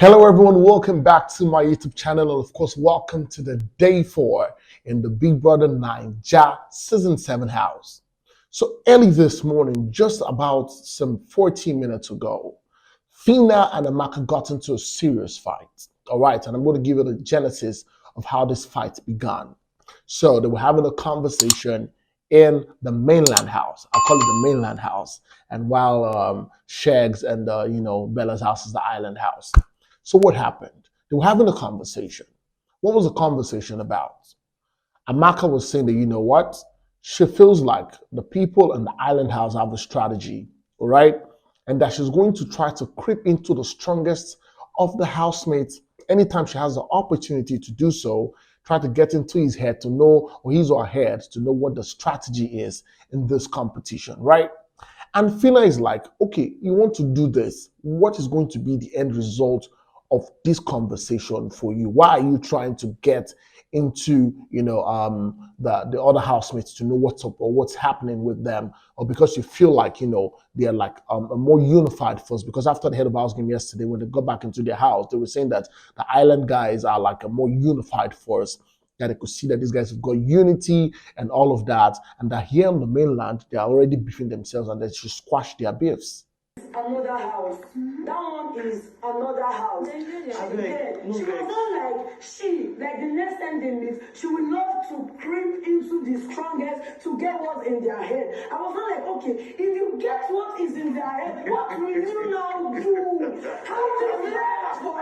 Hello everyone, welcome back to my YouTube channel, and of course welcome to the day 4 in the Big Brother Naija Season 7 house. So early this morning, just about some 14 minutes ago, Phyna and Amaka got into a serious fight. Alright, and I'm going to give you the genesis of how this fight began. So they were having a conversation in the mainland house. I call it the mainland house. And while Sheggz and Bella's house is the island house. So what happened? They were having a conversation. What was the conversation about? Amaka was saying that, you know what? She feels like the people in the island house have a strategy, all right? And that she's going to try to creep into the strongest of the housemates anytime she has the opportunity to do so, try to get into his head to know, or his or her head to know what the strategy is in this competition, right? And Phyna is like, okay, you want to do this. What is going to be the end result of this conversation for you? Why are you trying to get into, the other housemates to know what's up or what's happening with them? Or because you feel like, they're like a more unified force? Because after the head of house game yesterday, when they got back into their house, they were saying that the island guys are like a more unified force, that they could see that these guys have got unity and all of that, and that here on the mainland, they are already beefing themselves and they should squash their beefs. Another house. That one is another house. She was not like the next time they meet, she would love to creep into the strongest to get what's in their head. I was not like, okay, if you get what is in their head, what will you now do? How do you for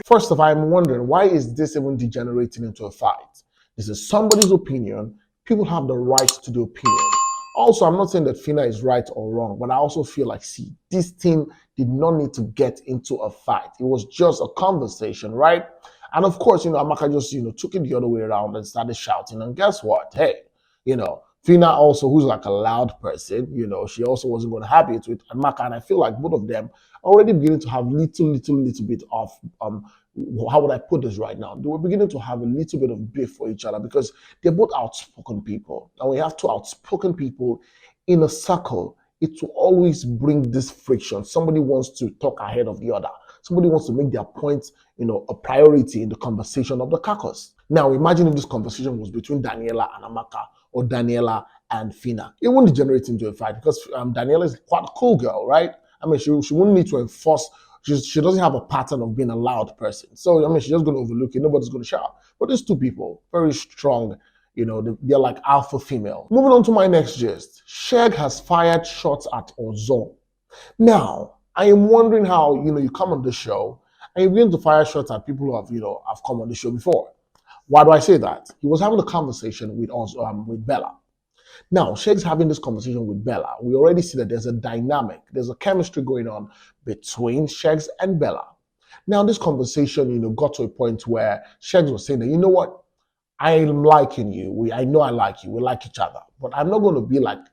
First of all, I'm wondering, why is this even degenerating into a fight? This is somebody's opinion. People have the right to the opinion. Also, I'm not saying that Phyna is right or wrong, but I also feel like, see, this team did not need to get into a fight. It was just a conversation, right? And of course, Amaka just, took it the other way around and started shouting. And guess what? Hey, Phyna also, who's like a loud person, she also wasn't going to have it with Amaka. And I feel like both of them are already beginning to have little bit of, how would I put this right now? They were beginning to have a little bit of beef for each other because they're both outspoken people. And when you have two outspoken people in a circle, it will always bring this friction. Somebody wants to talk ahead of the other. Somebody wants to make their point, a priority in the conversation of the caucus. Now, imagine if this conversation was between Daniela and Amaka or Daniela and Phyna. It wouldn't degenerate into a fight because Daniela is quite a cool girl, right? I mean, she wouldn't need to enforce. She doesn't have a pattern of being a loud person. So, I mean, she's just going to overlook it. Nobody's going to shout. But these two people, very strong, they're like alpha female. Moving on to my next gist. Sheggz has fired shots at Ozone. Now, I am wondering how, you come on the show and you begin to fire shots at people who have come on the show before. Why do I say that? He was having a conversation with Bella. Now, Sheggz having this conversation with Bella, we already see that there's a dynamic, there's a chemistry going on between Sheggz and Bella. Now, this conversation, got to a point where Sheggz was saying that, you know what, I'm liking you. I know I like you. We like each other. But I'm not going to be like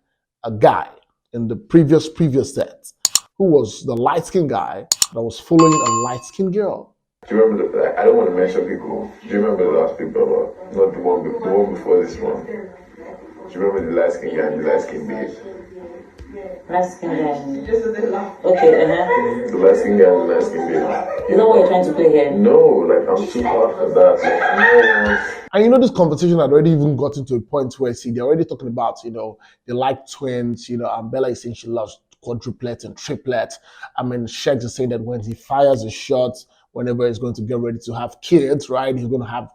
a guy in the previous set who was the light-skinned guy that was following a light-skinned girl. Do you remember I don't want to mention people. Do you remember the last people, not the one before this one? Do you remember the light skin guy and the light skin babe? Light skin guy. Okay, The light skin guy and the light skin babe. You know what you're trying to play here? No, I'm too hard for that. And this conversation had already even gotten to a point where, see, they're already talking about, they like twins, and Bella is saying she loves quadruplets and triplets. I mean, Sheggz is saying that when he fires a shot, whenever he's going to get ready to have kids, right, he's going to have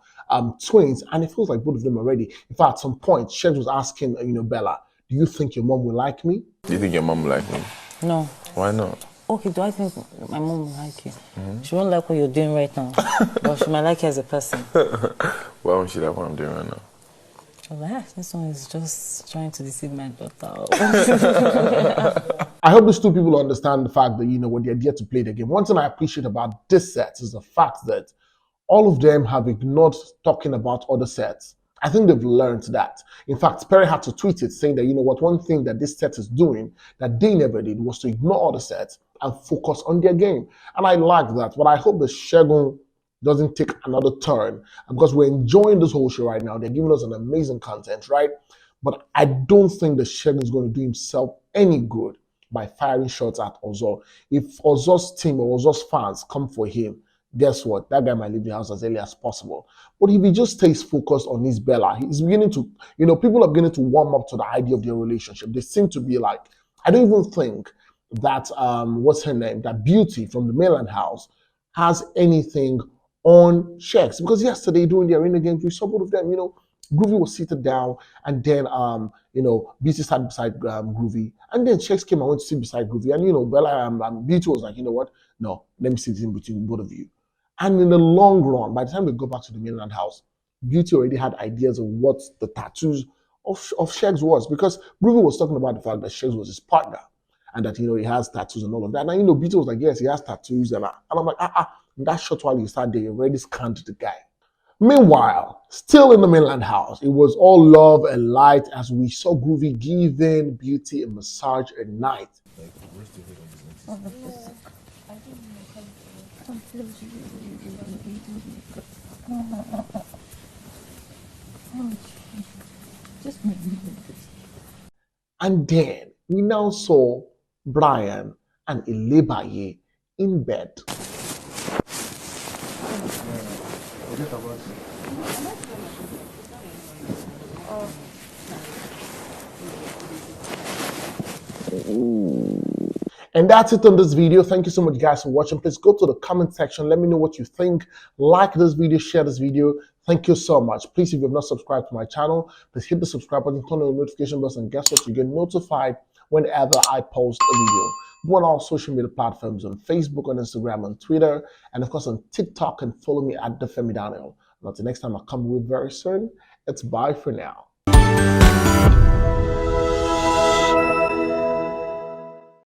twins, and it feels like both of them are ready. In fact, at some point, Sheggz was asking, Bella, do you think your mom will like me? Do you think your mom will like me? No. Why not? Okay, do I think my mom will like you? She won't like what you're doing right now, but she might like you as a person. Why won't she like what I'm doing right now? Well, this one is just trying to deceive my daughter. I hope these two people understand the fact that, when they're there to play the game. One thing I appreciate about this set is the fact that all of them have ignored talking about other sets. I think they've learned that. In fact, Perry had to tweet it saying that, one thing that this set is doing that they never did was to ignore other sets and focus on their game. And I like that. But I hope the Sheggz doesn't take another turn, because we're enjoying this whole show right now. They're giving us an amazing content, right? But I don't think the Sheggz is going to do himself any good by firing shots at Ozo. If Ozo's team or Ozo's fans come for him, guess what? That guy might leave the house as early as possible. But if he just stays focused on his Bella, he's beginning to, people are beginning to warm up to the idea of their relationship. They seem to be like, I don't even think that, what's her name? That Beauty from the mainland house has anything on Sheggz. Because yesterday during the arena games, we saw both of them, Groovy was seated down, and then Beauty sat beside Groovy, and then Sheggz came and went to sit beside Groovy, and Bella Beauty was like, you know what? No, let me sit in between both of you. And in the long run, by the time we go back to the mainland house, Beauty already had ideas of what the tattoos of Sheggz was, because Groovy was talking about the fact that Sheggz was his partner, and that he has tattoos and all of that. And Beauty was like, yes, he has tattoos, and I'm like, that shot while you sat there, you already scanned the guy. Meanwhile, still in the mainland house, it was all love and light as we saw Groovy giving Beauty a massage at night. And then we now saw Bryann and Ilebaye in bed. And that's it on this video. Thank you so much, guys, for watching. Please go to the comment section. Let me know what you think. Like this video, share this video. Thank you so much. Please, if you have not subscribed to my channel, please hit the subscribe button, turn on the notification bell, and guess what? You get notified whenever I post a video. Go on all social media platforms on Facebook, on Instagram, on Twitter, and of course on TikTok, and follow me at Olufemi. Until next time I come with very soon, it's bye for now.